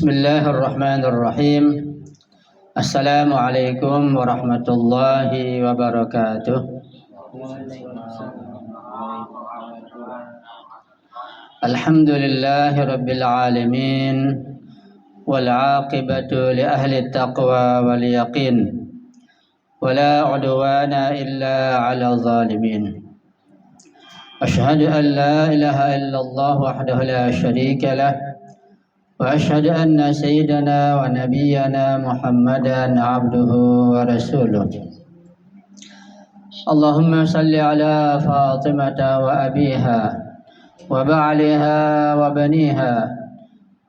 Bismillahirrahmanirrahim. Assalamualaikum warahmatullahi wabarakatuh. Alhamdulillahi rabbil alamin. Wal aqibatu li ahli taqwa wal yaqin. Wala udwana illa ala zalimin. Ashhadu an la ilaha illallah wahdahu la syarika lah. وأشهد أن سيدنا ونبينا محمدا عبده ورسوله. اللهم صل على فاطمة وأبيها وبعلها وبنيها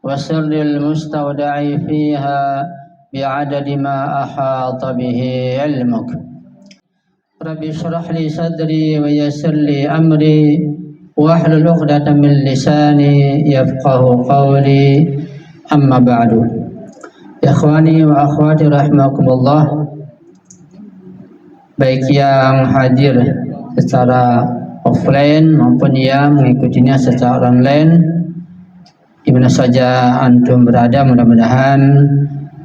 وسر المستودع فيها بعدد ما أحاط به علمك. رب اشرح لي صدري ويسر لي أمري واحلل عقدة من لساني يفقه قولي. Amma ba'du. Ikhwani wa akhwati rahimakumullah, baik yang hadir secara offline maupun yang mengikutinya secara online, di mana saja antum berada, mudah-mudahan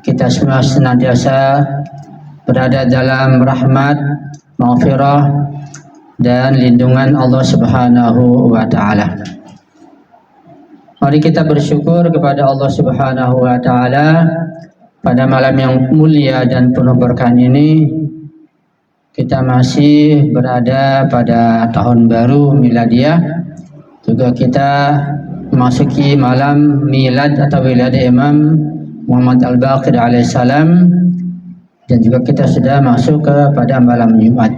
kita semua senantiasa berada dalam rahmat, maghfirah dan lindungan Allah Subhanahu wa taala. Mari kita bersyukur kepada Allah Subhanahu wa taala pada malam yang mulia dan penuh berkah ini. Kita masih berada pada tahun baru miladiah. Juga kita memasuki malam milad atau wiladah Imam Muhammad Al-Baqir alaihissalam, dan juga kita sudah masuk kepada malam Jumat.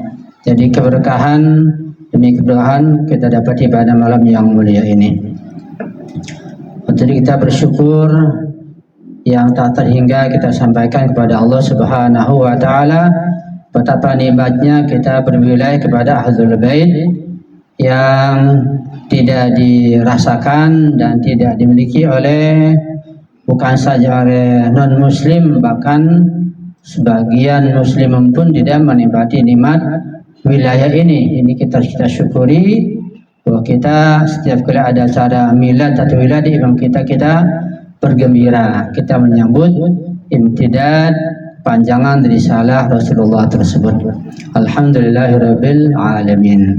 Jadi keberkahan demi keberkahan kita dapati pada malam yang mulia ini. Jadi kita bersyukur yang tak terhingga kita sampaikan kepada Allah Subhanahu wa taala betapa nikmatnya kita berwilayah kepada Ahlul Bait yang tidak dirasakan dan tidak dimiliki oleh bukan saja oleh non muslim, bahkan sebagian muslim pun tidak menikmati nikmat wilayah ini. Ini kita syukuri bahwa kita setiap kali ada acara milad atau wiladah imam kita bergembira, kita menyambut imtidad panjangan dari risalah Rasulullah tersebut. Alhamdulillahirabbil alamin.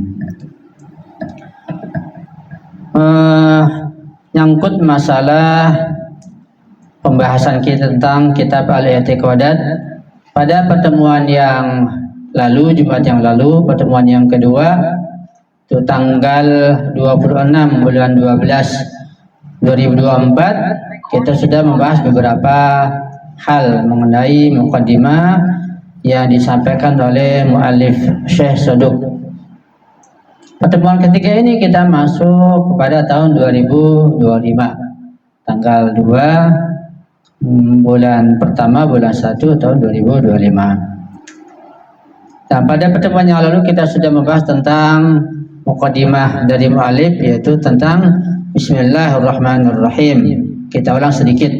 Nyangkut masalah pembahasan kita tentang kitab Al-I'tiqadat pada pertemuan yang lalu, Jumat yang lalu, pertemuan yang kedua itu tanggal 26 bulan 12 2024, kita sudah membahas beberapa hal mengenai muqaddimah yang disampaikan oleh muallif Syekh Saduq. Pertemuan ketiga ini kita masuk kepada tahun 2025, tanggal 2 bulan pertama bulan 1 tahun 2025. Dan pada pertemuan yang lalu kita sudah membahas tentang muqaddimah dari mu'alif, yaitu tentang Bismillahirrahmanirrahim. Kita ulang sedikit.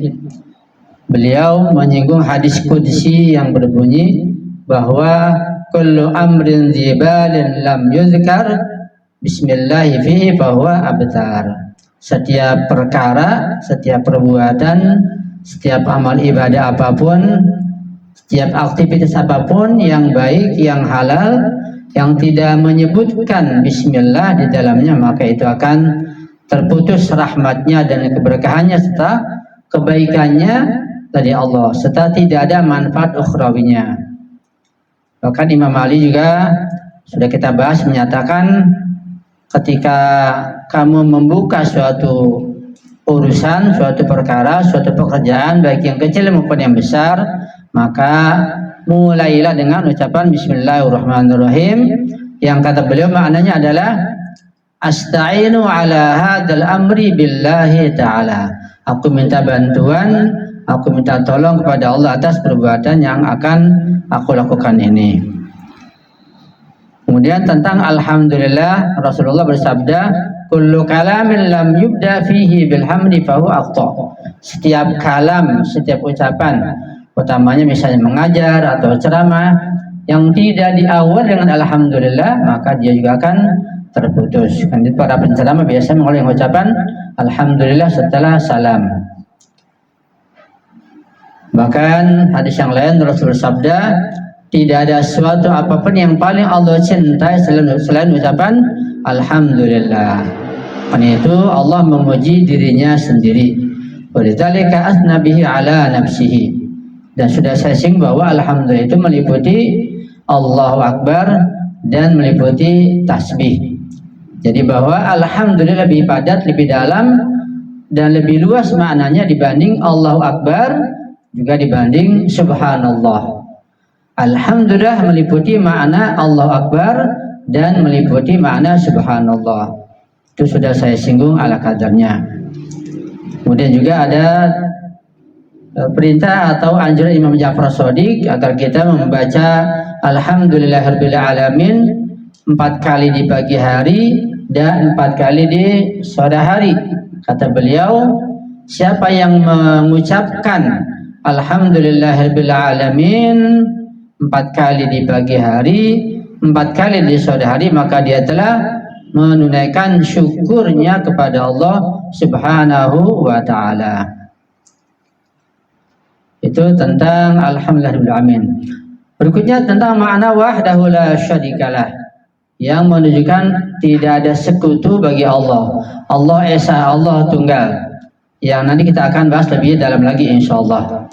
Beliau menyinggung hadis qudsi yang berbunyi bahwa kullu amrin zibalin lam yuzkar bismillahi fihi fahuwa abtar. Setiap perkara, setiap perbuatan, setiap amal ibadah apapun, setiap aktivitas apapun yang baik, yang halal, yang tidak menyebutkan bismillah di dalamnya, maka itu akan terputus rahmatnya dan keberkahannya serta kebaikannya dari Allah, serta tidak ada manfaat ukhrawinya. Bahkan Imam Ali juga sudah kita bahas menyatakan, ketika kamu membuka suatu urusan, suatu perkara, suatu pekerjaan, baik yang kecil maupun yang besar, maka mulailah dengan ucapan Bismillahirrahmanirrahim, yang kata beliau maknanya adalah asta'inu ala hadzal amri billahi ta'ala. Aku minta bantuan, aku minta tolong kepada Allah atas perbuatan yang akan aku lakukan ini. Kemudian tentang alhamdulillah, Rasulullah bersabda, kullu kalamin lam yubda fihi bilhamdi fahu akhta. Setiap kalam, setiap ucapan, utamanya misalnya mengajar atau ceramah, yang tidak diawali dengan alhamdulillah, maka dia juga akan terputus. Kan para penceramah biasa mengulangi ucapan alhamdulillah setelah salam. Bahkan hadis yang lain Rasul sabda, tidak ada suatu apapun yang paling Allah cintai selain ucapan alhamdulillah. Karena itu Allah memuji dirinya sendiri. Walidzalika asna bihi ala nafsihi. Dan sudah saya singgung bahwa alhamdulillah itu meliputi Allahu Akbar dan meliputi tasbih. Jadi bahwa alhamdulillah lebih padat, lebih dalam dan lebih luas maknanya dibanding Allahu Akbar, juga dibanding subhanallah. Alhamdulillah meliputi makna Allahu Akbar dan meliputi makna subhanallah. Itu sudah saya singgung ala kadarnya. Kemudian juga ada perintah atau anjuran Imam Ja'far Shadiq agar kita membaca alhamdulillahirabbil alamin 4 kali di pagi hari dan 4 kali di sore hari. Kata beliau, siapa yang mengucapkan alhamdulillahirabbil alamin 4 kali di pagi hari, 4 kali di sore hari, maka dia telah menunaikan syukurnya kepada Allah Subhanahu wa ta'ala. Itu tentang alhamdulillahirabbil alamin. Berikutnya tentang makna wahdahu la syarikalah, yang menunjukkan tidak ada sekutu bagi Allah. Allah esa, Allah tunggal. Yang nanti kita akan bahas lebih dalam lagi insyaallah.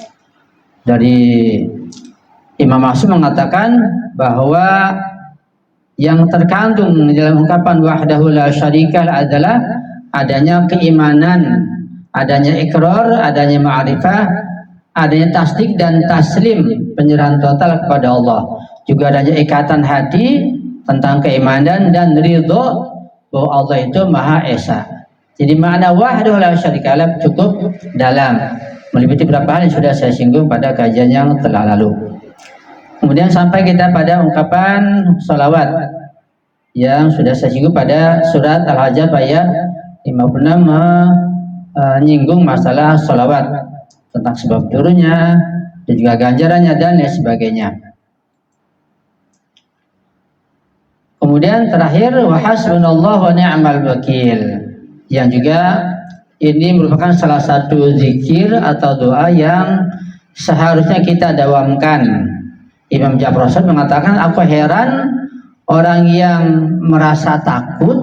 Dari Imam Ma'sum mengatakan bahwa yang terkandung dalam ungkapan wahdahu la syarikalah adalah adanya keimanan, adanya ikrar, adanya ma'rifah, adanya tasdik dan taslim, penyerahan total kepada Allah. Juga adanya ikatan hati tentang keimanan dan ridho bahwa Allah itu Maha Esa. Jadi makna wahdahu la syarikalah cukup dalam, meliputi beberapa hal yang sudah saya singgung pada kajian yang telah lalu. Kemudian sampai kita pada ungkapan sholawat yang sudah saya singgung pada surat Al-Hajj ayat 56, menyinggung masalah sholawat, tentang sebab turunnya dan juga ganjarannya dan lain sebagainya. Kemudian terakhir wa hasbunallahu wa ni'mal wakil, yang juga ini merupakan salah satu zikir atau doa yang seharusnya kita dawamkan. Imam Ja'far Shadiq mengatakan, aku heran orang yang merasa takut,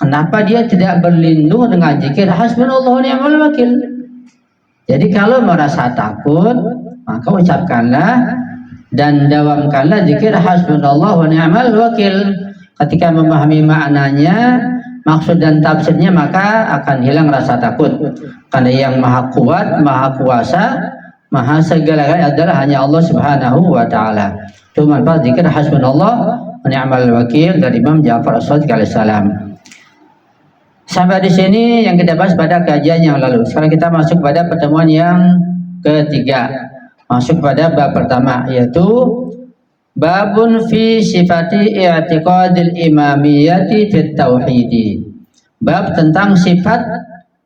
kenapa dia tidak berlindung dengan zikir hasbunallahu wa ni'mal wakil. Jadi kalau merasa takut, maka ucapkanlah dan dawamkanlah zikir hasbunallahu wa ni'mal wakil. Ketika memahami maknanya, maksud dan tafsirnya, maka akan hilang rasa takut. Karena yang maha kuat, maha kuasa, maha segala-galanya adalah hanya Allah Subhanahu wa ta'ala. Itu manfaat zikir hasbunallahu wa ni'mal wakil dari Imam Ja'far Shadiq alaihissalam. Sampai di sini yang kita bahas pada kajian yang lalu. Sekarang kita masuk pada pertemuan yang ketiga. Masuk pada bab pertama, yaitu babun fi sifati i'tiqadil imamiyati fit tauhidi. Bab tentang sifat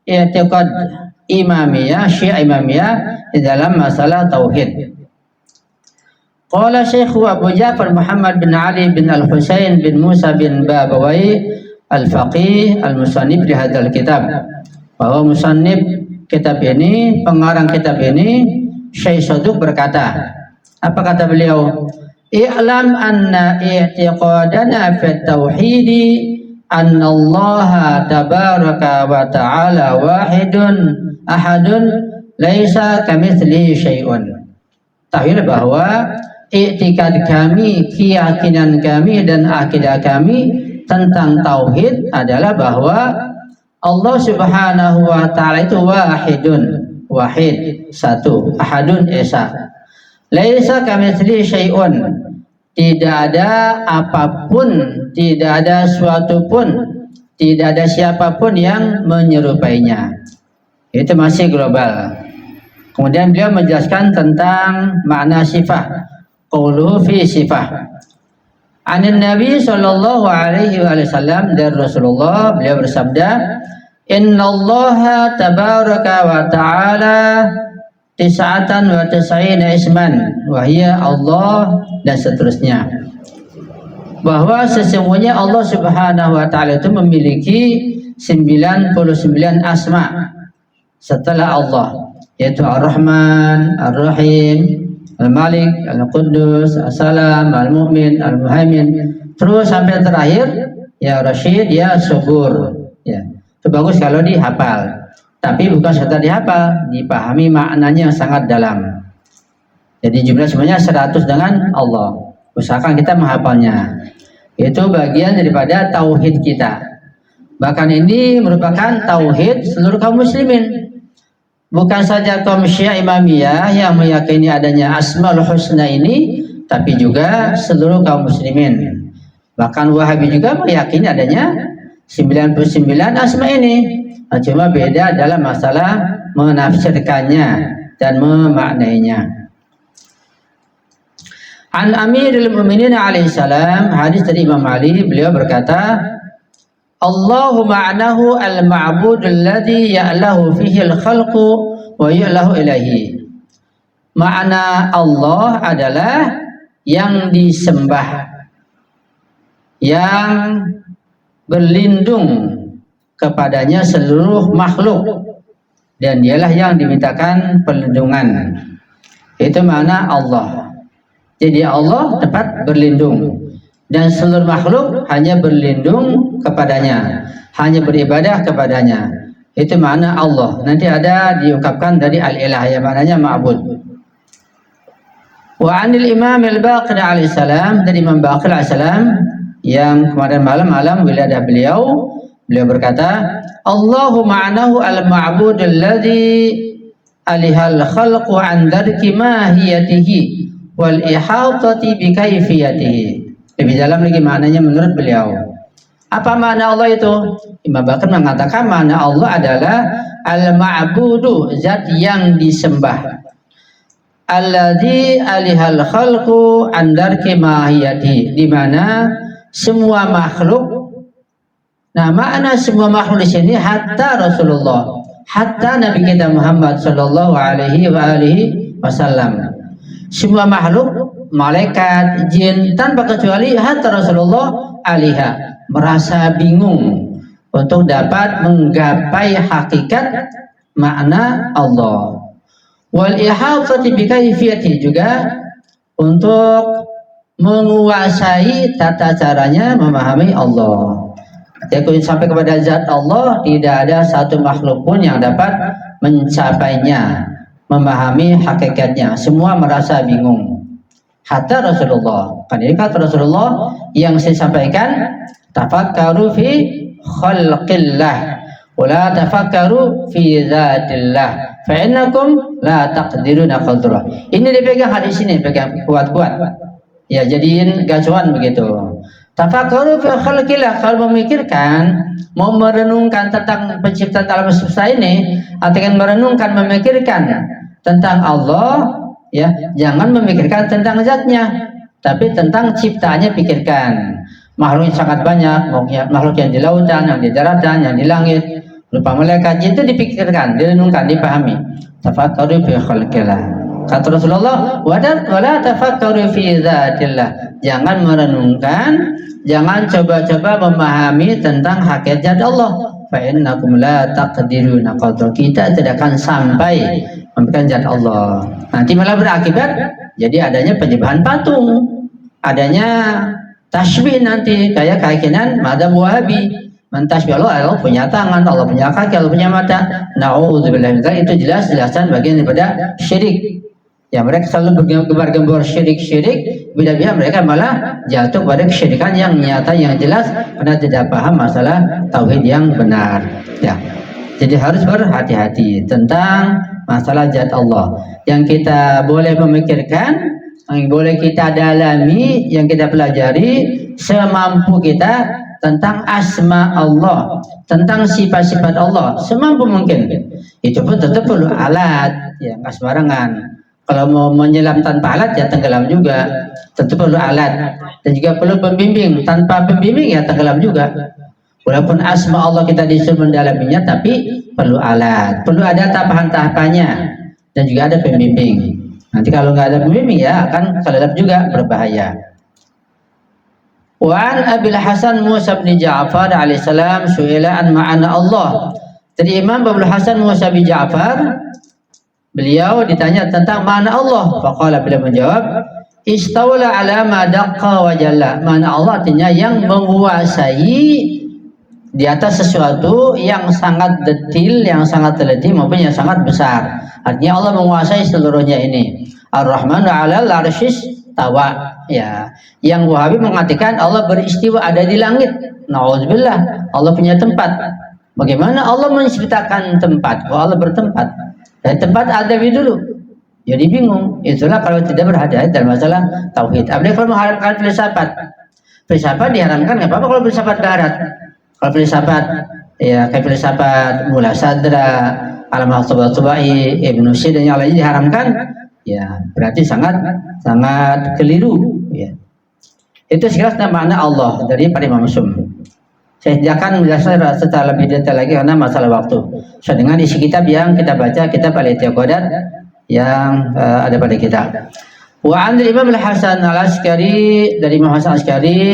i'tiqad imamiyah, syiah imamiyah di dalam masalah tauhid. Qala Syekh Abu Ja'far Muhammad bin Ali bin Al-Husain bin Musa bin Babawai Al-Faqih Al-Musannif di hadzal kitab, bahwa musannif kitab ini, pengarang kitab ini, Syekh Saduq berkata, apa kata beliau? I'lam anna i'tiqadana fi tauhidi anna Allah tabaraka wa ta'ala wahidun ahadun laisa kamitslihi syai'un. Tahuilah bahwa i'tikad kami, keyakinan kami dan akidah kami tentang tauhid adalah bahwa Allah Subhanahu wa ta'ala itu wahidun, wahid, satu, ahadun, esa. Laisa kamitslihi syai'un, tidak ada apapun, tidak ada suatu pun, tidak ada siapapun yang menyerupainya. Itu masih global. Kemudian beliau menjelaskan tentang makna sifah, qauluhu fi sifah. Anin Nabi sallallahu alaihi wasallam, dari Rasulullah, beliau bersabda, innallaha tabaraka wa ta'ala tis'atan wa tis'ina isman wa hiya Allah, dan seterusnya. Bahwa sesungguhnya Allah Subhanahu wa ta'ala itu memiliki 99 asma setelah Allah, yaitu Ar-Rahman, Ar-Rahim, Al-Malik, Al-Quddus, As-Salam, Al-Mu'min, Al-Muhaimin, terus sampai terakhir ya Rasyid, ya Subur. Ya, itu bagus kalau dihafal. Tapi bukan sekedar dihafal, dipahami maknanya sangat dalam. Jadi jumlah semuanya 100 dengan Allah. Usahakan kita menghafalnya. Itu bagian daripada tauhid kita. Bahkan ini merupakan tauhid seluruh kaum muslimin. Bukan saja kaum Syiah Imamiyah yang meyakini adanya Asmaul Husna ini, tapi juga seluruh kaum muslimin. Bahkan Wahabi juga meyakini adanya 99 asma ini. Cuma beda dalam masalah menafsirkannya dan memaknainya. An Amirul Mukminin alaihi salam, hadis dari Imam Ali, beliau berkata, Allahu ma'nahu al-ma'bud alladhi ya'lahu fihi al-khalqu wa ya'lahu ilahi. Makna Allah adalah yang disembah, yang berlindung kepadanya seluruh makhluk, dan dialah yang dimintakan perlindungan. Itu makna Allah. Jadi Allah tempat berlindung, dan seluruh makhluk hanya berlindung kepadanya, hanya beribadah kepadanya. Itu makna Allah. Nanti ada diungkapkan dari al-ilah, yang maknanya ma'bud. Wa anil Imam al-Baqir alaihi salam, dari Imam Baqir alaihi salam yang kemarin malam wiladah beliau berkata, Allahu ma'nahu al-ma'bud alladhi alihal khalqu an darki mahiyatihi wal ihatati bi kaifiyatihi. Lebih dalam lagi maknanya menurut beliau. Apa makna Allah itu? Imam Baqir mengatakan makna Allah adalah al-ma'budu, zat yang disembah, alladzi alihal khalqu an darki mahiyatihi, di mana semua makhluk. Nah, makna semua makhluk di sini hatta Rasulullah, hatta Nabi kita Muhammad sallallahu alaihi wasallam. Semua makhluk, malaikat, jin, tanpa kecuali hatta Rasulullah alaiha, merasa bingung untuk dapat menggapai hakikat makna Allah. Wal ihatati bi kaifiyati, juga untuk menguasai tata caranya memahami Allah. Jadi sampai kepada zat Allah, tidak ada satu makhluk pun yang dapat mencapainya, memahami hakikatnya. Semua merasa bingung. Hatta Rasulullah. Kan ini kata Rasulullah yang saya sampaikan, tafakkaru fi khalqillah wa la tafakkaru fi zatillah fa innakum la taqdiruna qadrah. Ini dipegang hadis ini, pegang kuat-kuat. Ya, jadiin gacuan begitu. Tafakkaru fi khalqillah, kalau memikirkan, mau merenungkan tentang penciptaan alam semesta ini, artinya merenungkan, memikirkan tentang Allah, ya, jangan memikirkan tentang zatnya, tapi tentang ciptaannya pikirkan. Makhluk yang sangat banyak, makhluk yang di lautan, yang di daratan, yang di langit, berupa malaikat, itu dipikirkan, direnungkan, dipahami. Tafakkaru fi khalqillah. Kata Rasulullah, wala tafakkaru fi zatillah. Jangan merenungkan, jangan coba-coba memahami tentang hakikat Allah. Fa innakum la taqdiruna qadra. Kita tidak akan sampai memberikan zat Allah. Nanti malah berakibat jadi adanya penyembahan patung, adanya tasbih, nanti kayak keyakinan madzhab Wahabi. Mentasbih Allah punya tangan, Allah punya kaki, Allah punya mata. Nauzubillah, itu jelas-jelasan bagian daripada syirik. Ya, mereka selalu bergembar-gembor syirik-syirik, bila-bila mereka malah jatuh pada kesyirikan yang nyata, yang jelas, karena tidak paham masalah tauhid yang benar. Ya, jadi harus berhati-hati tentang masalah zat Allah. Yang kita boleh memikirkan, yang boleh kita dalami, yang kita pelajari semampu kita tentang asma Allah, tentang sifat-sifat Allah, semampu mungkin. Itu pun tetap perlu alat, ya, nggak sembarangan. Kalau mau menyelam tanpa alat, ya tenggelam juga. Tentu perlu alat, dan juga perlu pembimbing. Tanpa pembimbing, ya tenggelam juga. Walaupun asma Allah kita disuruh mendalaminya, tapi perlu alat, perlu ada tahapan-tahapannya, dan juga ada pembimbing. Nanti kalau nggak ada pembimbing, ya akan kelelep juga, berbahaya. Wa an Abil Hasan Musa bin Ja'far alaihissalam su'ila an ma'ana Allah. Jadi Imam Abul Hasan Musa bin Ja'far Beliau ditanya tentang mana Allah. Faqala, beliau menjawab, istawla ala ma daqqa wa jalla. Mana Allah artinya yang menguasai di atas sesuatu yang sangat detil, yang sangat teliti maupun yang sangat besar. Artinya Allah menguasai seluruhnya ini. Ar-Rahmanu 'alal 'arsyis tawa. Ya, yang Wahabi mengatakan Allah beristiwa ada di langit. Nauzubillah, Allah punya tempat. Bagaimana Allah menciptakan tempat? Kalau Allah bertempat, dan tempat ada dulu. Jadi bingung. Itulah kalau tidak berhati-hati dalam masalah tauhid. Apalagi kalau mengharapkan filsafat. Filsafat diharamkan nggak apa-apa kalau filsafat barat. Kalau filsafat ya kayak filsafat Mula Sadra, Al-Tubai, Ibnu Sina dan yang lainnya diharamkan, ya berarti sangat keliru. Ya. Itu sekilas makna Allah dari para Imam Sum. Saya akan menjelaskan secara lebih detail lagi karena masalah waktu. So, dengan isi kitab yang kita baca, kitab Al-I'tiqadat yang ada pada kita. Wa an Imam Al-Hasan Al-Askari, dari Imam Hasan Al-Askari,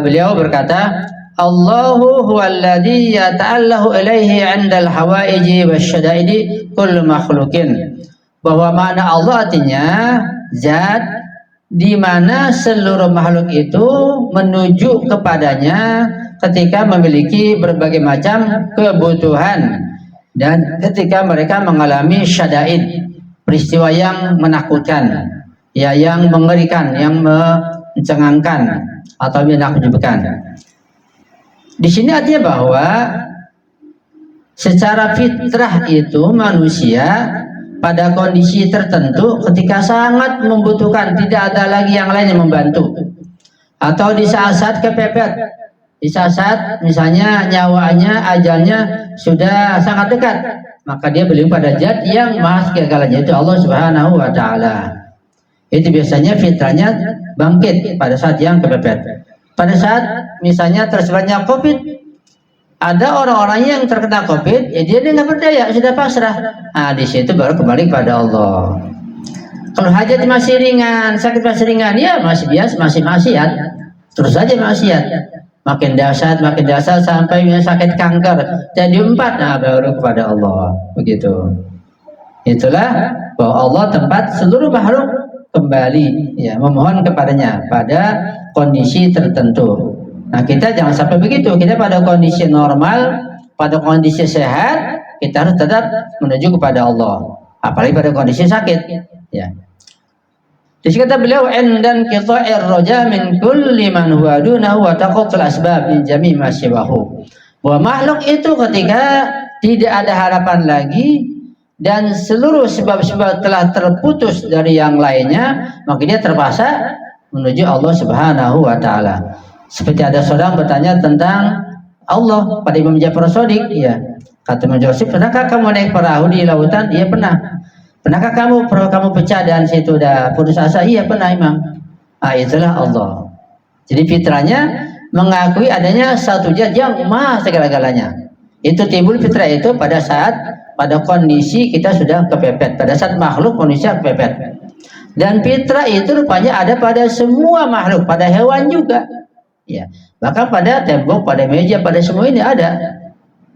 beliau berkata, Allahu huwallazi yata'allahu ilaihi 'indal hawaiji wasyada'idi kullu makhluqin. Bahwa makna Allah artinya zat di mana seluruh makhluk itu menuju kepadanya ketika memiliki berbagai macam kebutuhan dan ketika mereka mengalami syada'id, peristiwa yang menakutkan, ya yang mengerikan, yang mencengangkan atau menakjubkan. Di sini artinya bahwa secara fitrah itu manusia pada kondisi tertentu ketika sangat membutuhkan, tidak ada lagi yang lain yang membantu, atau di saat-saat kepepet, di saat-saat misalnya nyawanya, ajalnya sudah sangat dekat, maka dia beliau pada zat yang maha segala-galanya, itu Allah Subhanahu wa Ta'ala. Itu biasanya fitrahnya bangkit pada saat yang kepepet. Pada saat misalnya tersebarnya COVID, ada orang-orang yang terkena COVID, ya dia nggak berdaya, sudah pasrah. Nah, di situ baru kembali kepada Allah. Kalau hajat masih ringan, sakit masih ringan, ya masih biasa, masih maksiat, terus saja maksiat. Makin dahsyat sampai sakit kanker, jadi 4, nah baru kepada Allah. Begitu. Itulah bahwa Allah tempat seluruh makhluk kembali, ya memohon kepadanya pada kondisi tertentu. Nah, kita jangan sampai begitu. Kita pada kondisi normal, pada kondisi sehat, kita harus tetap menuju kepada Allah. Apalagi pada kondisi sakit. Ya. Di sini kata beliau, "Endan qita'ir raja min kulli man huwa dunahu wa taqatul asbab min jami' ma siwahu." Bahwa makhluk itu ketika tidak ada harapan lagi dan seluruh sebab-sebab telah terputus dari yang lainnya, maka dia terpaksa menuju Allah Subhanahu wa Ta'ala. Seperti ada seorang bertanya tentang Allah pada Imam Ja'far Shadiq, ya. Kata Imam Ja'far, pernahkah kamu naik perahu di lautan? Iya pernah. Pernahkah perahu kamu pecah dan situ udah putus asa? Iya pernah, Imam. Ah, itulah Allah. Jadi fitrahnya mengakui adanya satu zat yang maha segala-galanya. Itu timbul fitrah itu pada saat pada kondisi kita sudah kepepet, pada saat makhluk manusia kepepet. Dan fitrah itu rupanya ada pada semua makhluk, pada hewan juga. Ya, bahkan pada tembok, pada meja, pada semua ini ada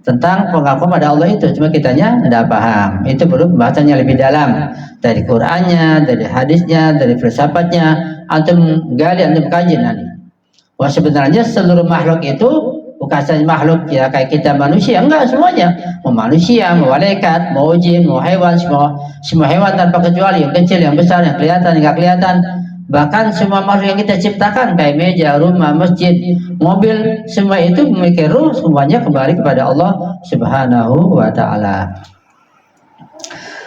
tentang pengakuan pada Allah itu. Cuma kitanya tidak paham. Itu perlu pembahasannya lebih dalam dari Qur'annya, dari hadisnya, dari filsafatnya. Antum gali, antum kaji nanti. Wah, sebenarnya seluruh makhluk itu bukan saja makhluk ya kayak kita manusia, enggak, semuanya. Mau manusia, mau malaikat, mau jin, mau hewan, semua hewan tanpa kecuali, yang kecil, yang besar, yang kelihatan, yang enggak kelihatan. Bahkan semua makhluk yang kita ciptakan kayak meja, rumah, masjid, mobil, semua itu memiliki ruh, semuanya kembali kepada Allah Subhanahu wa Ta'ala.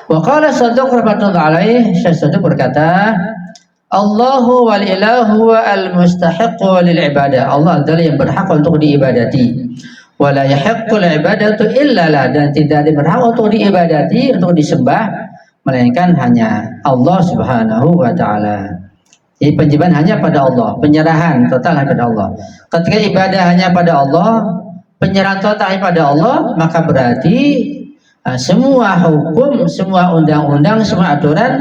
Wa qala Shadiq rahmatullahi alaihi, Syekh Shadiq berkata, Allahu wal ilahu wa al-mustahiqu lil ibadah. Allah adalah yang berhak untuk diibadati. Wa la yahiqqul ibadatu illa la, dan tidak ada berhak untuk diibadati, untuk disembah, melainkan hanya Allah Subhanahu wa Ta'ala. Jadi penyembahan hanya pada Allah, penyerahan total hanya pada Allah. Ketika ibadah hanya pada Allah, penyerahan total hanya pada Allah, maka berarti semua hukum, semua undang-undang, semua aturan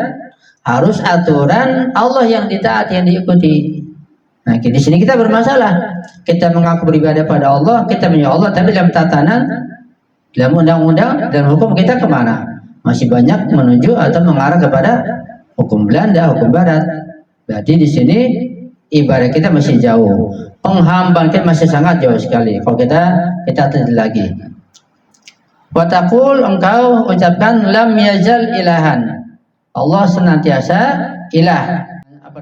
harus aturan Allah yang ditaati, yang diikuti. Nah, di sini kita bermasalah. Kita mengaku beribadah pada Allah, kita menyembah Allah, tapi dalam tatanan, dalam undang-undang dan hukum kita kemana? masih banyak menuju atau mengarah kepada hukum Belanda, hukum Barat. Berarti di sini ibadah kita masih jauh, penghambaan kita masih sangat jauh sekali. Kalau kita teliti lagi. Watakul, engkau ucapkan lam yazal ilahan. Allah senantiasa ilah,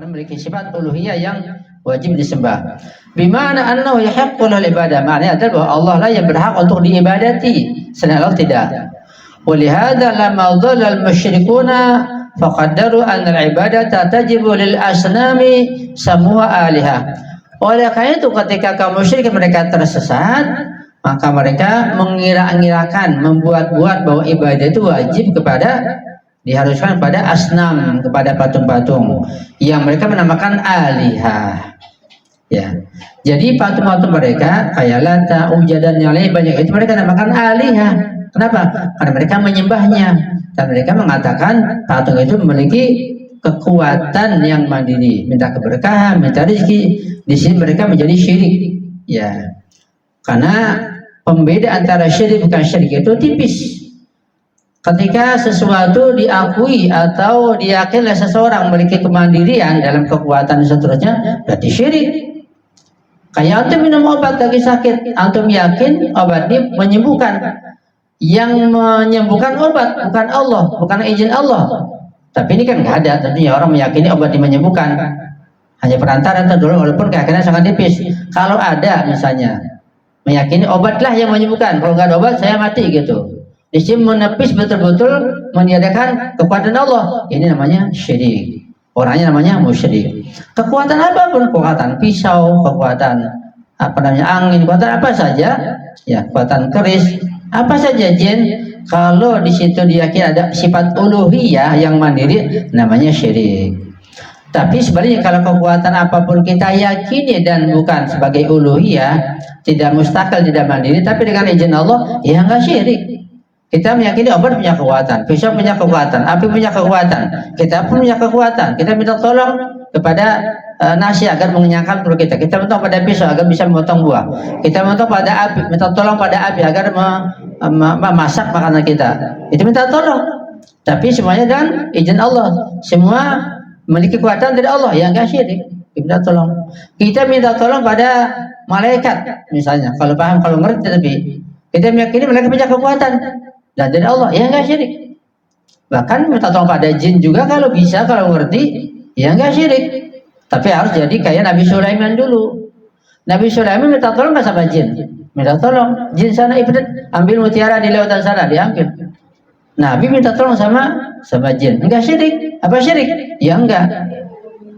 memiliki sifat uluhiyah yang wajib disembah. Bimana annahu yahiqqul ibadah. Maknanya adalah bahwa Allah lah yang berhak untuk diibadati, selain Allah tidak. Walihada lamma dhalla al-musyrikuna faqaddaru anna al-ibadata tajibu lil asnami samua alihah. Oleh karena itu ketika kaum musyrik mereka tersesat, maka mereka mengira-ngirakan, membuat-buat bahwa ibadah itu wajib kepada, diharuskan pada asnam, kepada patung-patung yang mereka menamakan alihah. Ya, jadi patung-patung mereka kayak Lata, Uzza dan yang lain banyak itu mereka namakan alihah. Kenapa? Karena mereka menyembahnya dan mereka mengatakan patung itu memiliki kekuatan yang mandiri, minta keberkahan, minta rezeki. Di sini mereka menjadi syirik. Ya, karena pembeda antara syirik bukan syirik itu tipis. Ketika sesuatu diakui atau diyakini oleh seseorang memiliki kemandirian dalam kekuatan dan seterusnya, berarti syirik. Kayak antum minum obat lagi sakit, antum yakin obat ini menyembuhkan. Yang menyembuhkan obat bukan Allah, bukan izin Allah. Tapi ini kan nggak ada, tentunya orang meyakini obat ini menyembuhkan. Hanya perantara tertolong, walaupun keyakinan sangat tipis. Kalau ada misalnya meyakini obatlah yang menyembuhkan, kalau nggak ada obat saya mati gitu. Di sini menepis betul-betul meniadakan kekuatan Allah. Ini namanya syirik. Orangnya namanya musyrik. Kekuatan apapun, kekuatan pisau, kekuatan angin, kekuatan apa saja, ya kekuatan keris, apa saja jin, kalau di situ diyakini ada sifat uluhiyah yang mandiri, namanya syirik. Tapi sebenarnya kalau kekuatan apapun kita yakini dan bukan sebagai uluhiyah, tidak mustakil, tidak mandiri, tapi dengan izin Allah, ya enggak syirik. Kita meyakini obat punya kekuatan, pisau punya kekuatan, api punya kekuatan, kita pun punya kekuatan. Kita minta tolong kepada nasi agar mengenyangkan perut kita. Kita minta pada pisau agar bisa memotong buah. Kita minta pada api, minta tolong pada api agar memasak makanan kita. Itu minta tolong. Tapi semuanya dengan izin Allah. Semua memiliki kekuatan dari Allah, yang enggak syirik. Minta tolong. Kita minta tolong pada malaikat misalnya. Kalau paham, kalau ngerti, tapi kita meyakini mereka punya kekuatan dan dari Allah, ya enggak syirik. Bahkan minta tolong pada jin juga kalau bisa, kalau ngerti, ya enggak syirik. Tapi harus jadi kayak Nabi Sulaiman dulu. Nabi Sulaiman minta tolong nggak sama jin? Minta tolong, jin sana ibrit, ambil mutiara di lautan sana, diambil. Nabi minta tolong sama jin, enggak syirik. Apa syirik? Ya enggak.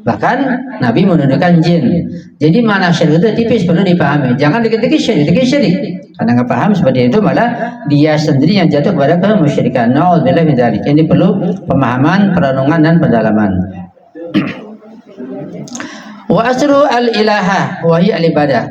Bahkan Nabi menundukkan jin. Jadi mana syirik itu tipis, perlu dipahami. Jangan dikit-dikit syirik. Karena nggak paham seperti itu, malah dia sendiri yang jatuh kepada kemusyrikan. Na'udzubillah min dzalik. Ini perlu pemahaman, perenungan dan pendalaman. Wa asru al-ilaha wa hiya al-ibadah.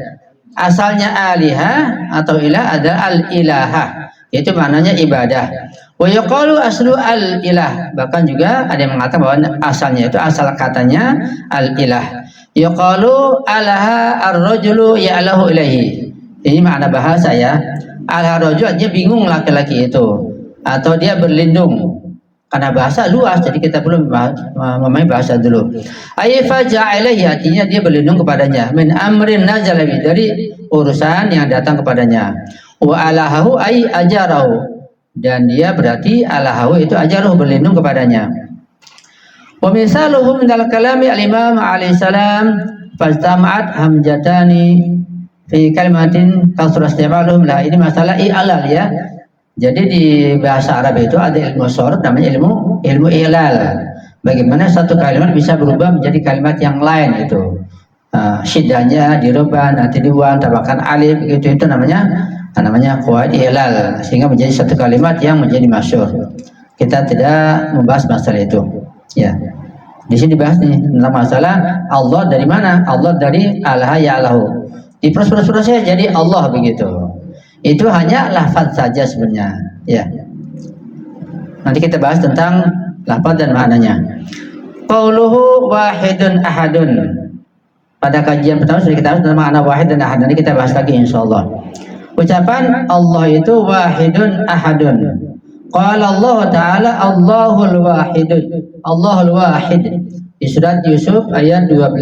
Asalnya alihah atau ilah adalah al-ilahah, yaitu maknanya ibadah. Wa yaqalu aslu al-ilah. Bahkan juga ada yang mengatakan bahwa asalnya itu, asal katanya al-ilah. Yaqalu alaha ar-rajulu ya'lahu ilaihi. Ini makna bahasa ya. Al-rajul artinya bingung laki-laki itu, atau dia berlindung. Karena bahasa luas, jadi kita perlu memahami bahasa dulu. Ayfa ja'alaihi, artinya dia berlindung kepadanya. Min amrin nazalabi, dari urusan yang datang kepadanya. Wa alahahu ay ajarahu, dan dia berarti alahahu itu ajaruh, berlindung kepadanya. Wa misaluhu min al-kalami al-imam alaihi salam fastama'at hamjatani fi kalimatin kasra istimalum lah. Ini masalah i'lal ya. Jadi di bahasa Arab itu ada ilmu shorf, namanya ilmu i'lal. Bagaimana satu kalimat bisa berubah menjadi kalimat yang lain itu. Syiddahnya dirubah, nanti dibuang, tambahkan alif, begitu, itu namanya qawaid i'lal, sehingga menjadi satu kalimat yang menjadi masyhur. Kita tidak membahas masalah itu. Ya. Di sini dibahas nih tentang masalah Allah dari mana? Allah dari Allah ya Allahu. Di proses-prosesnya jadi Allah begitu. Itu hanya lafaz saja sebenarnya, ya. Nanti kita bahas tentang lafaz dan maknanya. Qauluhu wahidun ahadun. Pada kajian pertama sudah kita bahas tentang makna wahid dan ahad. Nanti kita bahas lagi insyaallah. Ucapan Allah itu wahidun ahadun. Qala Allah Ta'ala Allahul Wahid. Allahul Wahid di surat Yusuf ayat 12.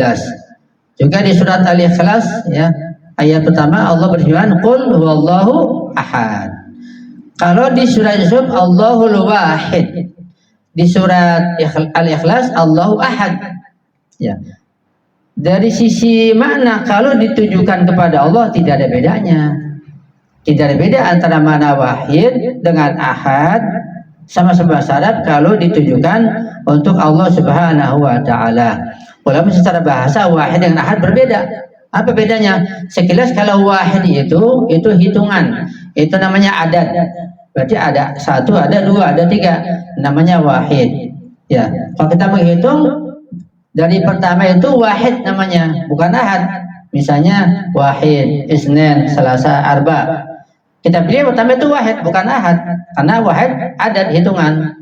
Juga di surat Al-Ikhlas ya, ayat pertama Allah berfirman Qul huwallahu ahad. Kalau di surat Yusuf Allahul Wahid, di surat Al-Ikhlas Allahu ahad. Ya. Dari sisi makna kalau ditujukan kepada Allah tidak ada bedanya. Tidak ada beda antara makna wahid dengan ahad, sama-sama Arab kalau ditujukan untuk Allah Subhanahu wa taala. Walaupun secara bahasa wahid dengan ahad berbeda. Apa bedanya? Sekilas kalau wahid itu hitungan. Itu namanya adad. Berarti ada 1, ada 2, ada 3. Namanya wahid. Ya. Kalau kita menghitung dari pertama itu wahid namanya, bukan ahad. Misalnya wahid, isnin, salasa, arba. Kita pilih pertama itu wahid, bukan ahad. Karena wahid adad hitungan.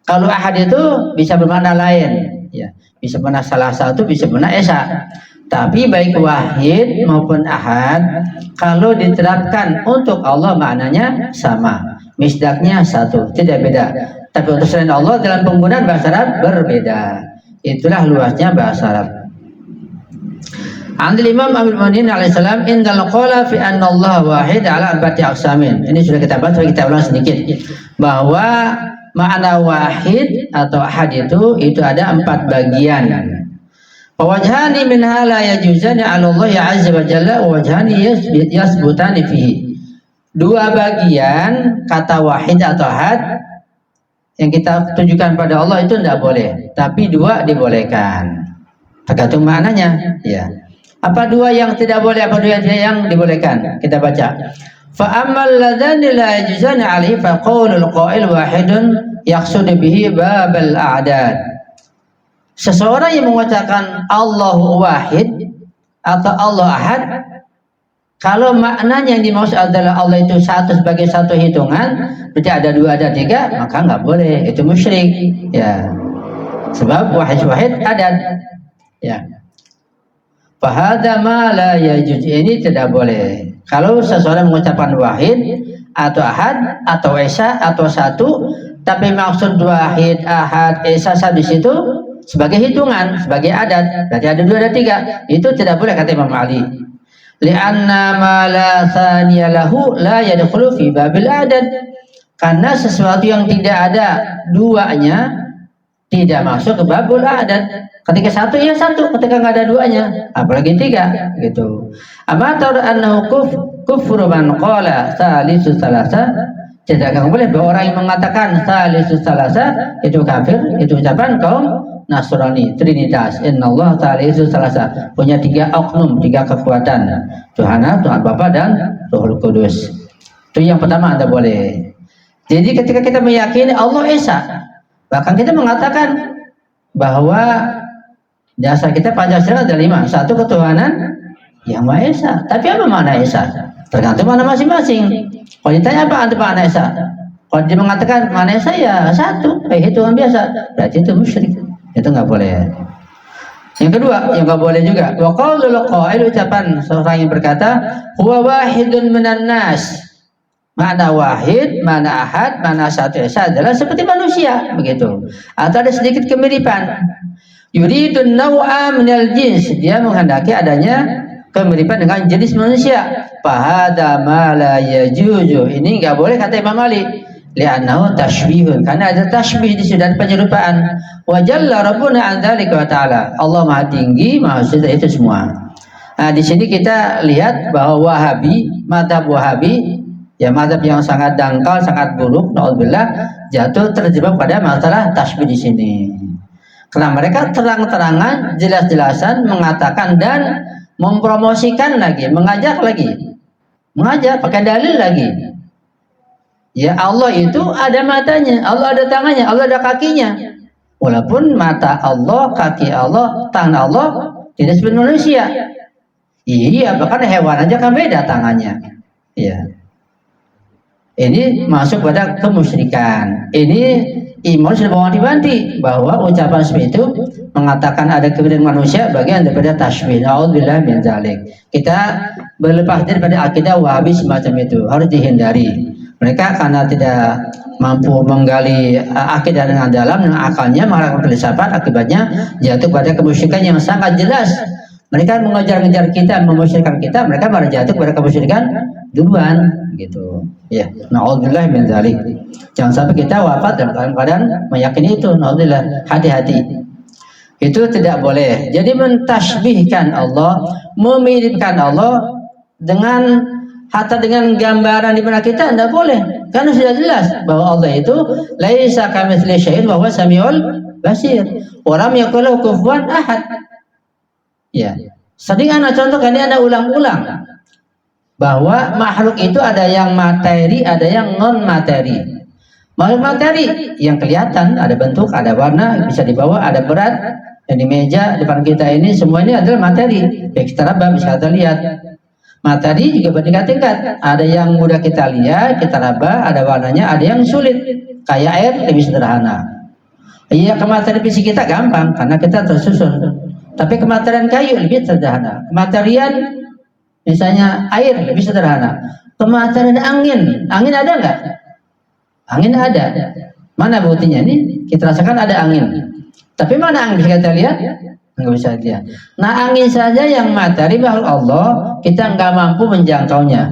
Kalau ahad itu bisa bermakna lain, ya. Bisa bermakna salah satu, bisa bermakna esa. Tapi baik wahid maupun ahad, kalau diterapkan untuk Allah maknanya sama. Misdaknya satu, tidak beda. Tapi untuk selain Allah dalam penggunaan bahasa Arab berbeda. Itulah luasnya bahasa Arab. Andil Imam Abil Mu'minin alaihissalam indal qala fi anna Allah wahid ala arba'ati aqsamin. Ini sudah kita bahas, kita ulang sedikit bahwa makna wahid atau ahad itu ada 4 bagian. Wajhani minha la yajuzani 'ala Allah azza wa jalla wa wajhani yasbutani fihi. 2 bagian kata wahid atau ahad yang kita tunjukkan pada Allah itu tidak boleh, tapi 2 dibolehkan. Tergantung maknanya, ya. Apa 2 yang tidak boleh, apa 2 yang dibolehkan? Kita baca. Fa ammal ladzani la yajuzani 'alaihi fa qaulul qail wahidun yaqsud bihi babal a'dad. Seseorang yang mengucapkan Allahu wahid atau Allah ahad, kalau maknanya yang dimaksud adalah Allah itu satu sebagai satu hitungan, berarti ada 2, ada 3, maka nggak boleh, itu musyrik, ya. Sebab wahid adad, ya. Fahada ma la yajuz, ini tidak boleh. Kalau seseorang mengucapkan wahid atau ahad atau esa atau satu, tapi maksud wahid, ahad, esa di situ sebagai hitungan, sebagai adat, berarti ada 2, ada 3, itu tidak boleh kata Imam Ali. Li'anna ma la thaniya lahu la yadkhulu fi babil adad. Karena sesuatu yang tidak ada 2-nya tidak masuk ke babul adad. Ketika 1 ya 1, ketika nggak ada 2-nya, apalagi 3 gitu. Amma tahu annahu kufru man qala salisu salasa. Tidak akan boleh bahwa orang yang mengatakan salisu salasa itu kafir, itu ucapan kaum Nasrani, Trinitas. Innallaha salisu salasa, punya 3 oknum, 3 kekuatan, Tuhan, Tuhan Bapa dan Rohul Kudus. Itu yang pertama Anda boleh. Jadi ketika kita meyakini Allah Esa, bahkan kita mengatakan bahwa dasar kita Pancasila ada 5. 1 ketuhanan yang Maha Esa. Tapi apa makna Esa? Tergantung mana masing-masing. Kalau ditanya apa anti makna Esa? Kalau dia mengatakan makna Esa ya 1, hitungan biasa, berarti itu musyrik. Itu nggak boleh. Yang kedua, yang nggak boleh juga. Wa qaulul qail, ucapan seorang yang berkata, huwa wahidun minan nas. Makna wahid, makna ahad, makna satu esa adalah seperti manusia, begitu. Atau ada sedikit kemiripan. Yuridun naw'a minal jins, dia menghendaki adanya kemiripan dengan jenis manusia. Fahada ma la yajuzu, ini nggak boleh kata Imam Ali. Li'annahu tashbihun, karena ada tashbih di situ, penyerupan. Wa jalla rabbuna an dzalika wa ta'ala, Allah Maha tinggi, Maha suci itu semua. Nah, di sini kita lihat bahwa Wahabi, mazhab Wahabi, ya mazhab yang sangat dangkal, sangat buruk, naudzubillah, jatuh terjebak pada masalah tashbih di sini. Karena mereka terang-terangan, jelas-jelasan mengatakan dan mempromosikan lagi, mengajak pakai dalil lagi. Ya Allah itu ada matanya, Allah ada tangannya, Allah ada kakinya. Walaupun mata Allah, kaki Allah, tangan Allah tidak seperti manusia. Iya, bahkan hewan aja kan beda tangannya. Iya. Ini masuk pada kemusyrikan. Ini iman sudah wanti-wanti bahwa ucapan seperti itu mengatakan ada keberadaan manusia bagian daripada tashbih. A'udzubillahi min dzalik. Kita berlepas daripada akidah Wahabi semacam itu, harus dihindari. Mereka karena tidak mampu menggali akidah dengan dalam, dengan akalnya mengharapkan filsafat, akibatnya jatuh pada kemusyrikan yang sangat jelas. Mereka mengejar-ngejar kita, memusyrikan kita, mereka malah jatuh pada kemusyrikan duluan, gitu. Ya, naudzubillah min dzalik. Jangan sampai kita wafat dalam keadaan meyakini itu. Naudzubillah, hati-hati. Itu tidak boleh. Jadi mentasbihkan Allah, memiripkan Allah dengan hatta dengan gambaran di mana kita tidak boleh. Karena sudah jelas bahwa Allah itu laisa kamitslihi syai'un wa huwa samiul basir. Wa lam yakul lahu kufuwan ahad. Ya. Sering anak contohkan ini, anak ulang-ulang bahwa makhluk itu ada yang materi, ada yang non materi. Makhluk materi yang kelihatan, ada bentuk, ada warna, bisa dibawa, ada berat. Dan di meja depan kita ini semua ini adalah materi. Ya, kita raba, bisa kita lihat. Materi juga bertingkat-tingkat. Ada yang mudah kita lihat, kita raba, ada warnanya, ada yang sulit. Kayak air lebih sederhana. Iya, kematerian fisik kita gampang karena kita tersusun. Tapi kematerian kayu lebih sederhana. Kematerian misalnya air lebih sederhana. Kematerian angin ada nggak? Angin ada. Mana buktinya? Ini kita rasakan ada angin. Tapi mana angin bisa kita lihat? Nggak bisa lihat. Nah, angin saja yang materi makhluk Allah kita nggak mampu menjangkaunya.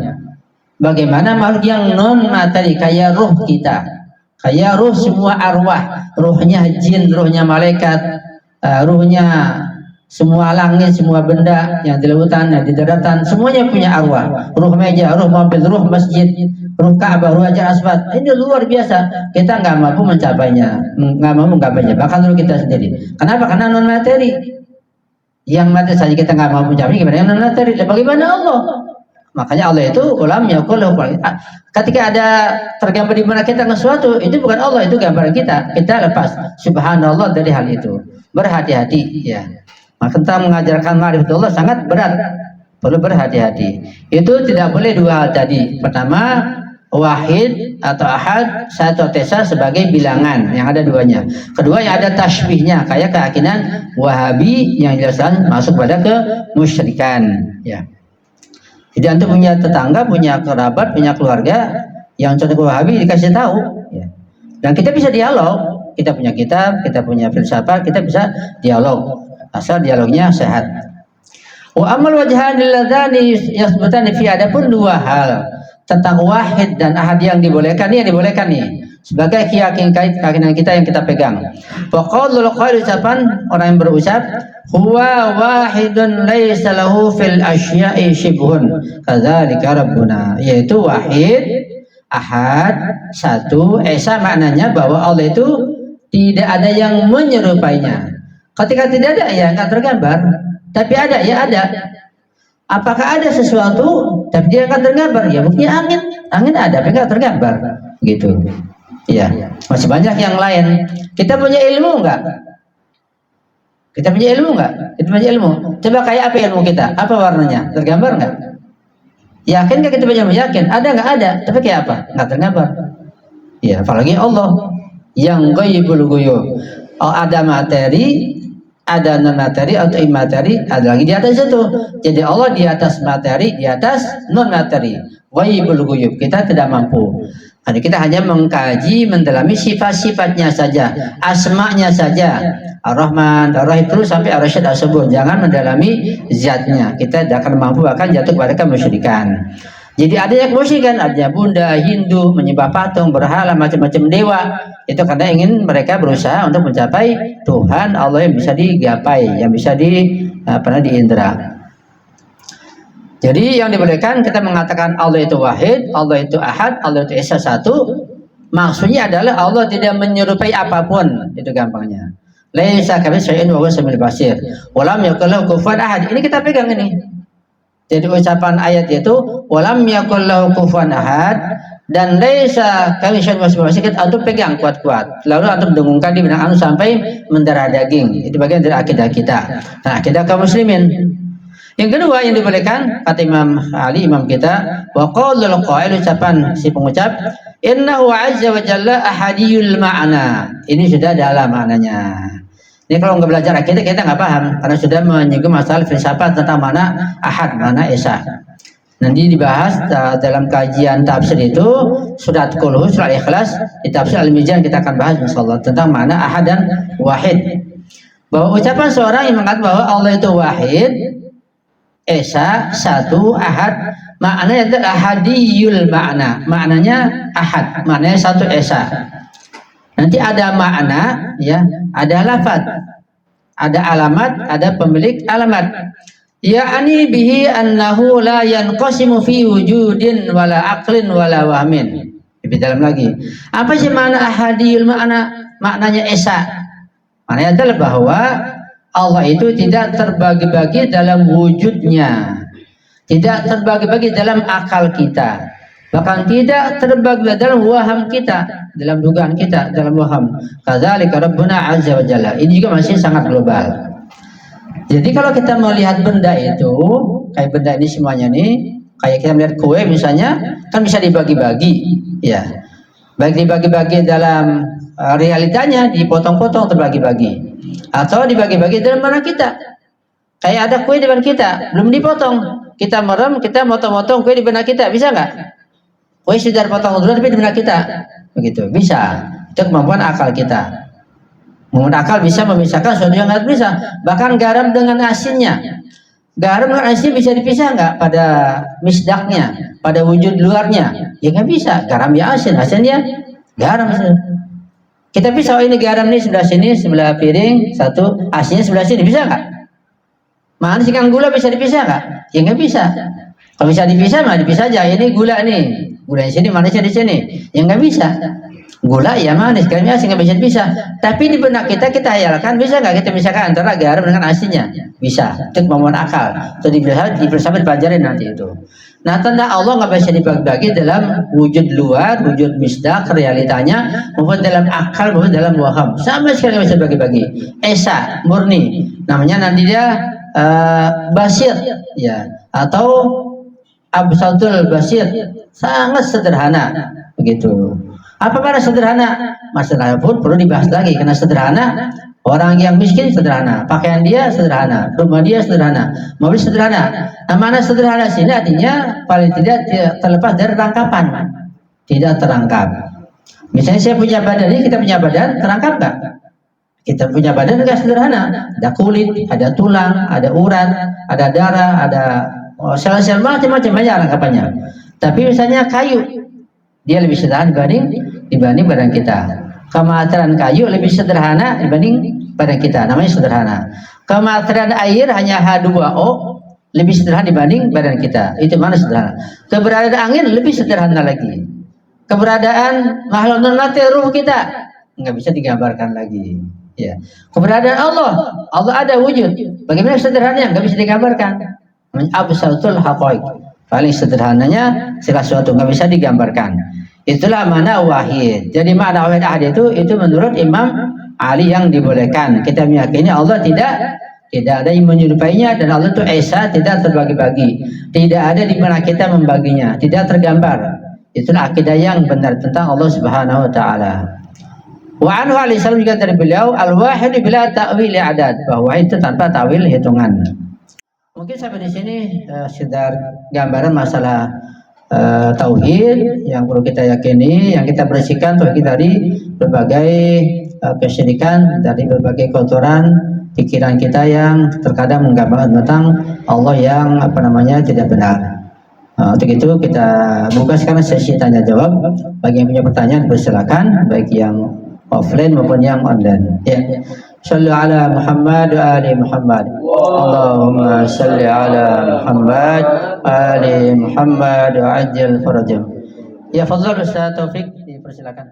Bagaimana makhluk yang non materi kayak ruh kita, kayak ruh semua arwah, ruhnya jin, ruhnya malaikat, ruhnya semua langit, semua benda yang di lautan, yang di daratan, semuanya punya arwah. Ruh meja, ruh mobil, ruh masjid, ruh Ka'bah, ruh Hajar Aswad. Ini luar biasa. Kita nggak mampu mencapainya, nggak mampu menggapainya. Bahkan ruh kita sendiri. Kenapa? Karena non materi. Yang materi saja kita nggak mampu mencapai, gimana yang non materi? Bagaimana Allah? Makanya Allah itu ulam yakul. Ketika ada tergambar di mana kita sesuatu, itu bukan Allah, itu gambaran kita. Kita lepas. Subhanallah dari hal itu. Berhati-hati, ya. Maka tentang mengajarkan ma'rifatullah sangat berat, perlu berhati-hati. Itu tidak boleh dua hal tadi. Pertama, wahid atau ahad, satu tesa sebagai bilangan, yang ada duanya. Kedua, yang ada tasbihnya, kayak keyakinan Wahabi yang jelaskan masuk pada kemusyrikan. Ya. Jadi antum punya tetangga, punya kerabat, punya keluarga yang contoh Wahabi dikasih tahu. Ya. Dan kita bisa dialog. Kita punya kitab, kita punya filsafat, kita bisa dialog. Asal dialognya sehat. Wa amal wajhanil ladzani yasbutani fi, adapun dua hal tentang wahid dan ahad yang dibolehkan, ini yang dibolehkan nih sebagai keyakinan kita yang kita pegang. Wa qaulul qail, ucapan orang yang berucap huwa wahidun laisa lahu fil asya'i shibhun kadzalika rabbuna, yaitu wahid, ahad, satu, esa, maknanya bahwa Allah itu tidak ada yang menyerupainya. Ketika tidak ada, ya nggak tergambar. Tapi ada, ya ada. Apakah ada sesuatu, tapi dia akan tergambar? Ya buktinya angin ada, tapi nggak tergambar. Gitu. Ya, masih banyak yang lain. Kita punya ilmu nggak? Kita punya ilmu nggak? Kita punya ilmu. Coba kayak apa ilmu kita? Apa warnanya? Tergambar nggak? Yakin nggak kita punya ilmu? Yakin. Ada nggak? Ada. Tapi kayak apa? Nggak tergambar. Ya, apalagi Allah yang ghaibul ghuyub. Oh, ada materi, ada non materi atau imateri, ada lagi di atas itu. Jadi Allah di atas materi, di atas non materi. Ghaibul ghuyub, kita tidak mampu. Jadi kita hanya mengkaji, mendalami sifat-sifatnya saja, asma'nya saja. Ar-Rahman, Ar-Rahim, terus sampai Ar-Rasyid, As-Sabur. Jangan mendalami zatnya. Kita tidak akan mampu, akan jatuh pada kemusyrikan. Jadi ada yang kemusyrikan, artinya Bunda, Hindu, menyembah patung, berhala, macam-macam dewa. Itu karena ingin mereka berusaha untuk mencapai Tuhan Allah yang bisa digapai, yang bisa diindra. Jadi yang dibolehkan kita mengatakan Allah itu wahid, Allah itu ahad, Allah itu esa, satu. Maksudnya adalah Allah tidak menyerupai apapun, itu gampangnya. Laisa kamitslihi syai'un wa huwa samiul basir. Wa lam yakul lahu kufuwan ahad. Ini kita pegang ini. Jadi ucapan ayat itu walam yakul lahu kufuwan ahad dan laisa kamitslihi syai'un wa huwa samiul basir, antum pegang kuat-kuat. Lalu antum dengungkan di benak antum sampai mendarah daging. Itu bagian dari akidah kita. Nah, akidah kaum muslimin. Yang kedua yang dibolehkan kata Imam Ali, imam kita, wa qaulul qail, ucapan si pengucap, innahu azza wa jalla ahadiyul ma'na. Ini sudah dalam maknanya. Ini kalau nggak belajar akidah kita nggak paham karena sudah menyinggung masalah filsafat tentang mana ahad, mana esa. Nanti dibahas dalam kajian tafsir itu surat Qul, surat Ikhlas, di tafsir Al-Mizan kita akan bahas insyaallah tentang makna ahad dan wahid. Bahwa ucapan seorang yang mengatakan bahwa Allah itu wahid, esa, satu, ahad, maknanya itu ahadiyul makna. Maknanya ahad, maknanya satu, esa. Nanti ada makna, ya, ada lafaz, ada alamat, ada pemilik alamat. Ya'ni bihi annahu la yanqasimu fi wujudin wala aqlin wala wahmin. Lebih dalam lagi. Apa sih makna ahadiyul makna? Maknanya esa. Maknanya adalah bahwa Allah itu tidak terbagi-bagi dalam wujudnya. Tidak terbagi-bagi dalam akal kita. Bahkan tidak terbagi dalam waham kita, dalam dugaan kita, dalam waham. Kadzalika Rabbuna azza wa jalla. Ini juga masih sangat global. Jadi kalau kita melihat benda itu, kayak benda ini semuanya nih, kayak kita melihat kue misalnya, kan bisa dibagi-bagi, ya. Baik dibagi-bagi dalam realitanya, dipotong-potong terbagi-bagi, atau dibagi-bagi dalam mana kita. Kayak ada kue di depan kita, belum dipotong, kita merem, kita motong-motong kue di benak kita, bisa nggak? Kue sudah dipotong dulu tapi di benak kita, begitu, bisa. Itu kemampuan akal kita. Menggunakan akal bisa memisahkan sesuatu yang nggak bisa. Bahkan garam dengan asinnya, garam dengan asin bisa dipisah nggak pada misdaknya, pada wujud luarnya? Ya nggak bisa. Garam ya asin, asinnya garam. Kita bisa, oh ini garam nih sebelah sini, sebelah piring satu, asinnya sebelah sini, bisa nggak? Manis ikan gula bisa dipisah nggak? Ya nggak bisa. Kalau bisa dipisah mah dipisah aja. Ini gula nih, gula di sini, manisnya di sini. Ya nggak bisa. Gula ya manis, garamnya asin nggak bisa dipisah. Tapi di benak kita hayalkan, bisa nggak kita pisahkan antara garam dengan asinnya? Bisa. Itu kemampuan akal. Itu di filsafat pelajarin nanti itu. Nah, tentang Allah nggak bisa dibagi-bagi dalam wujud luar, wujud misdak, realitanya, maupun dalam akal, maupun dalam waham. Sama sekali nggak bisa dibagi-bagi. Esa, murni. Namanya nanti dia basir, ya, atau absatul basir. Sangat sederhana, begitu. Apa mana sederhana? Masalah pun perlu dibahas lagi karena sederhana. Orang yang miskin sederhana, pakaian dia sederhana, rumah dia sederhana, mobil sederhana. Nah, mana sederhana sini artinya paling tidak terlepas dari rangkapan, tidak terangkap. Misalnya saya punya badan, ini kita punya badan, terangkap nggak? Kita punya badan nggak sederhana, ada kulit, ada tulang, ada urat, ada darah, ada sel-sel macam-macam banyak rangkapannya. Tapi misalnya kayu, dia lebih sederhana dibanding badan kita. Kemateran kayu lebih sederhana dibanding badan kita, namanya sederhana. Kemateran air hanya H2O lebih sederhana dibanding badan kita, itu mana sederhana. Keberadaan angin lebih sederhana lagi. Keberadaan makhluk non-mati ruh kita nggak bisa digambarkan lagi. Ya. Keberadaan Allah ada wujud, bagaimana sederhananya nggak bisa digambarkan. Absatul haqaiq, paling sederhananya segala sesuatu nggak bisa digambarkan. Itulah makna wahid. Jadi makna wahid ahad itu menurut Imam Ali yang dibolehkan. Kita meyakini Allah tidak ada yang menyerupainya, dan Allah itu esa, tidak terbagi-bagi. Tidak ada di mana kita membaginya, tidak tergambar. Itulah akidah yang benar tentang Allah Subhanahu wa taala. Wa anhu alaihi salam juga dari beliau, al-wahid bila ta'wil adad, bahwa itu tanpa ta'wil hitungan. Mungkin sampai di sini sekedar gambaran masalah tauhid yang perlu kita yakini, yang kita bersihkan tauhid dari berbagai kesyirikan, dari berbagai kotoran pikiran kita yang terkadang menggambarkan tentang Allah yang tidak benar. Untuk itu kita buka sekarang sesi tanya jawab. Bagi yang punya pertanyaan persilakan, baik yang offline maupun yang online. Ya. Sallu ala Muhammad wa ali Muhammad. Allahumma salli ala Muhammad ali Muhammad wa ajil farajam. Ya, fadhal Ustaz Taufik, dipersilakan.